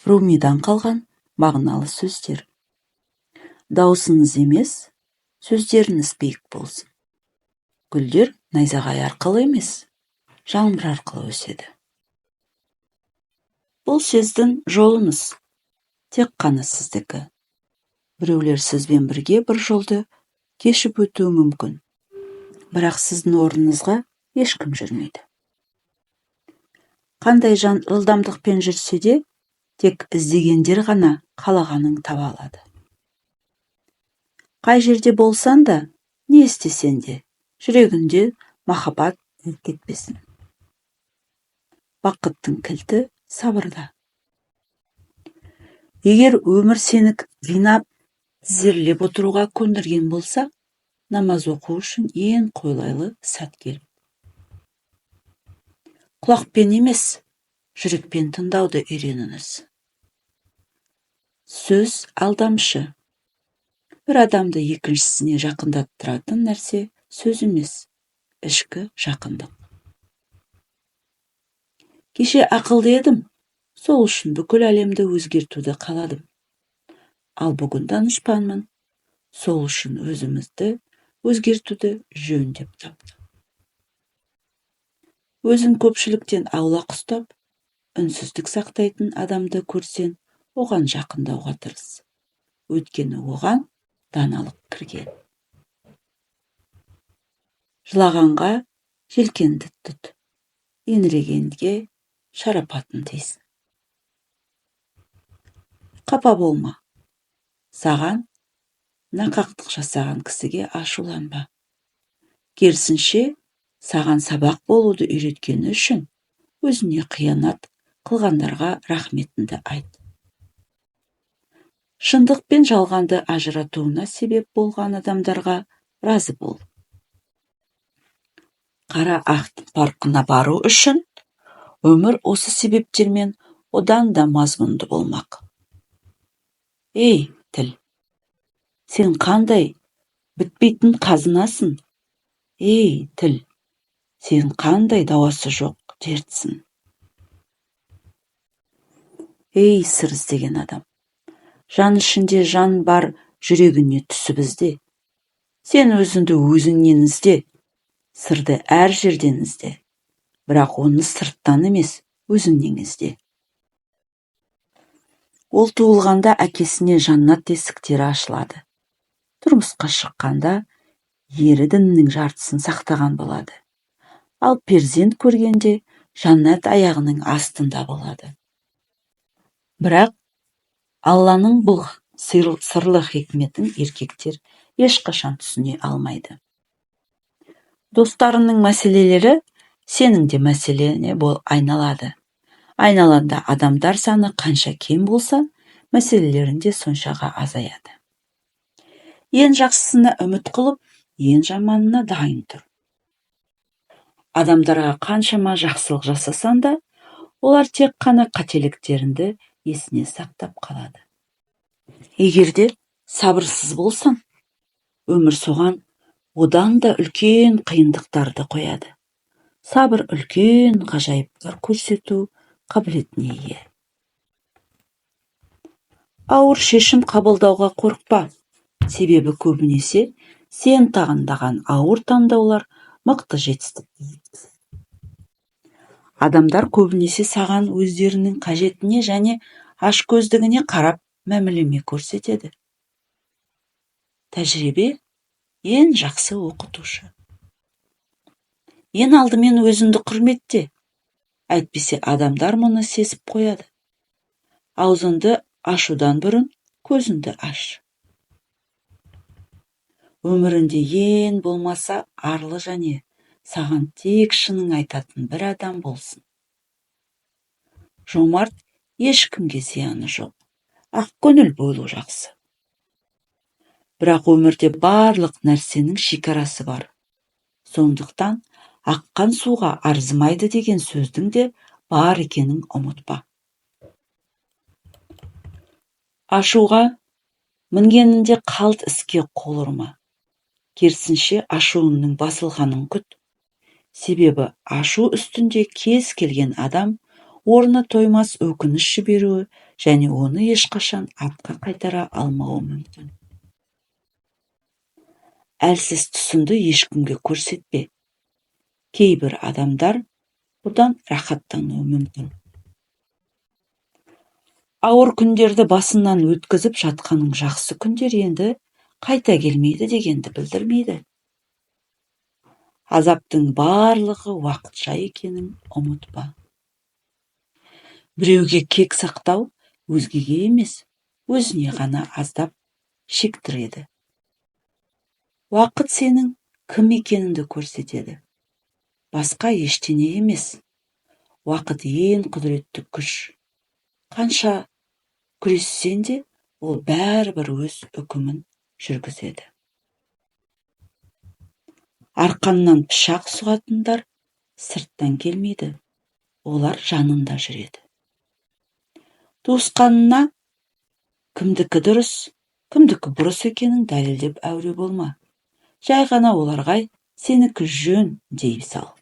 Румидан қалған мағыналы сөздер. Даусыңыз емес, сөздеріңіз биік болсын. Гүлдер найзағай арқылы емес, жаңбыр арқылы өседі. Бұл сіздің жолыңыз, тек қана сіздікі. Біреулер сізбен бірге бір жолды кешіп өтуі мүмкін, бірақ сіздің орныңызға ешкім жүрмейді. Қандай жан жылдамдықпен жүрсе де, тек іздегендер ғана қалағанын таба алады. Қай жерде болсан да, не істесен де, жүрегінде махаббат кетпесін. Бақыттың кілті сабырда. Егер өмір сені қинап, тізерлеп отыруға көндірген болса, намаз оқу үшін ең қолайлы сәт келіп. Құлақпен емес, жүрекпен тыңдауды үйреніңіз. Сөз алдамшы. Бір адамды екіншісіне жақындаттыратын нәрсе сөз емес, ішкі жақындық. Кеше ақылды едім, сол үшін бүкіл әлемді өзгертуді қаладым. Ал бүгін данышпанмын, сол үшін өзімізді өзгертуді жөн деп таптым. Өзін көпшіліктен аулақ ұстап, үнсіздік сақтайтын адамды көрсең, оған жақындауға тырыс. Өйткені оған даналық кірген. Жылағанға желкенді тұт, еңірегенге шарапатын тейсін. Қапа болма. Саған нақақтық жасаған кісіге ашуланба. Керісінше, саған сабақ болуды үйреткені үшін өзіне қиянат қылғандарға рахметіңді айт. Шындық пен жалғанды ажыратуына себеп болған адамдарға разы бол. Қара ақтың парқына бару үшін өмір осы себептермен одан да мазмұнды болмақ. Ей, тіл, сен қандай бітпейтін қазынасың? Ей, тіл, сен қандай дауасы жоқ дертсің? Ей, сыр іздеген адам, жан ішінде жан бар жүрегіне түсіп ізде. Сен өзіңді өзіңнен ізде, сырды әр жерден ізде, бірақ оны сырттан емес, өзіңнен ізде. Ол туылғанда әкесіне жаннат есіктері ашылады. Тұрмысқа шыққанда ері діннің жартысын сақтаған болады. Ал перзент көргенде жаннат аяғының астында болады. Бірақ Алланың бұл сырлы хикметін еркектер ешқашан түсіне алмайды. Достарының мәселелері сенің де мәселене айналады. Айналанда адамдар саны қанша кем болса, мәселелерінде соншаға азаяды. Ең жақсысына үміт қылып, ең жаманына дайын тұр. Адамдарға қаншама жақсылық жасасан да, олар тек қана қателіктерінді есіне сақтап қалады. Егерде сабырсыз болсаң, өмір соған одан да үлкен қиындықтарды қояды. Сабыр үлкен ғажайыптар көрсету қабілетіне ие. Ауыр шешім қабылдауға қорықпа, себебі көбінесе сен тағындаған ауыр таңдаулар мықты жетістікке жеткізеді. Адамдар көбінесе саған өздерінің қажетіне және ашкөздігіне қарап мәмілеме көрсетеді. Тәжірибе ең жақсы оқытушы. Ең алдымен өзіңді құрметте, әйтпесе адамдар мұны сезіп қояды. Аузыңды ашудан бұрын көзіңді аш. Өмірінде ең болмаса арлы және саған тек шынын айтатын бір адам болсын. Жомарт ешкімге зияны жоқ, ақ көңіл болу жақсы. Бірақ өмірде барлық нәрсенің шекарасы бар. Сондықтан аққан суға арзымайды деген сөздің де бар екенін ұмытпа. Ашуға мінгенінде қалт іске қол ұрма. Керісінше ашуыңның басылғанын күт. Себебі ашу үстінде кез келген адам орны тоймас өкініш жіберуі және оны ешқашан артқа қайтара алмауы мүмкін. Әлсіз тұсыңды ешкімге көрсетпе. Кейбір адамдар бұдан рахаттануы мүмкін. Ауыр күндерді басынан өткізіп жатқаның жақсы күндер енді қайта келмейді дегенді білдірмейді. Азаптың барлығы уақытша екенін ұмытпа. Біреуге кек сақтау өзгеге емес, өзіне ғана аздап шектіреді. Уақыт сенің кім екеніңді көрсетеді. Басқа ештеңе емес. Уақыт ең құдіретті күш. Қанша күрессең де, ол бәрібір өз үкімін жүргізеді. Арқаннан пышақ сұғатындар сырттан келмейді, олар жанында жүреді. Туысқанына кімдікі дұрыс, кімдікі бұрыс екенін дәлелдеп әуре болма. Жай ғана оларға сенікі жөн дей сал.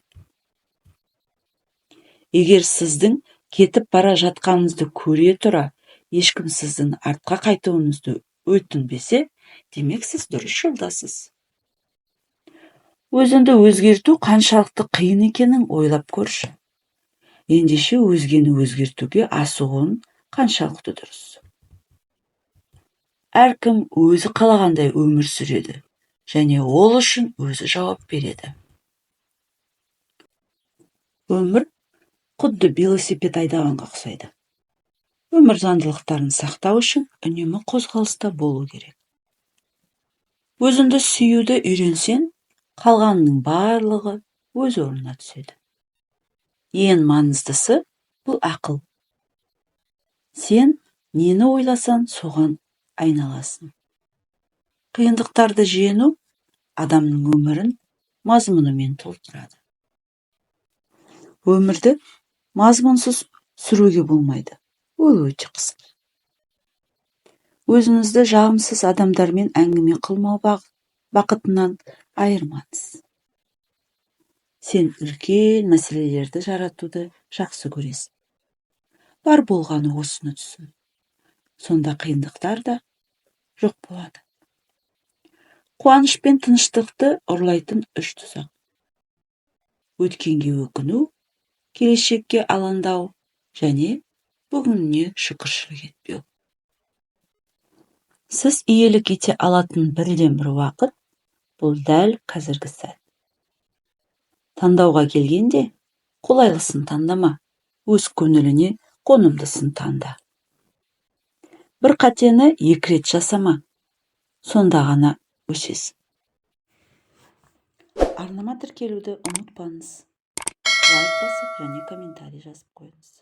Егер сіздің кетіп бара жатқаныңызды көре тұра, ешкім сіздің артқа қайтуыңызды өтінбесе, демек сіз дұрыс жолдасыз. Өзіңді өзгерту қаншалықты қиын екенін ойлап көрші. Ендеше өзгені өзгертуге асығуың қаншалықты дұрыс. Әркім өзі қалағандай өмір сүреді, және ол үшін өзі жауап береді. Өмір құдды велосипед айдағанға ұқсайды. Өмір заңдылықтарын сақтау үшін үнемі қозғалыста болу керек. Өзіңді сүюді үйренсең, қалғанның барлығы өз орнына түседі. Ең маңыздысы бұл ақыл. Сен нені ойласан, соған айналасың. Қиындықтарды жеңу адамның өмірін мазмұнымен толтырады. Өмірді мазмұнсыз сүруге болмайды. Ол өте қысқа. Өзіңізді жағымсыз адамдармен әңгіме қылмау бақытынан айырмаңыз. Сен үлкен мәселелерді жаратуды жақсы көресің. Бар болғаны осыны түсін. Сонда қиындықтар да жоқ болады. Қуаныш пен тыныштықты ұрлайтын үш тұзақ. Өткенге өкіну, келешекке алаңдау және бүгініне шүкіршілік етпеу. Сіз иелік ете алатын бірден бір уақыт, бұл дәл қазіргі сәт. Таңдауға келгенде, қолайлысын таңдама, өз көңіліне қонымдысын таңда. Бір қатені 2 рет жасама, сонда ғана өсесің. Арнама тіркелуді ұмытпаңыз. Лайк басып және комментарий жазып қойыңыз.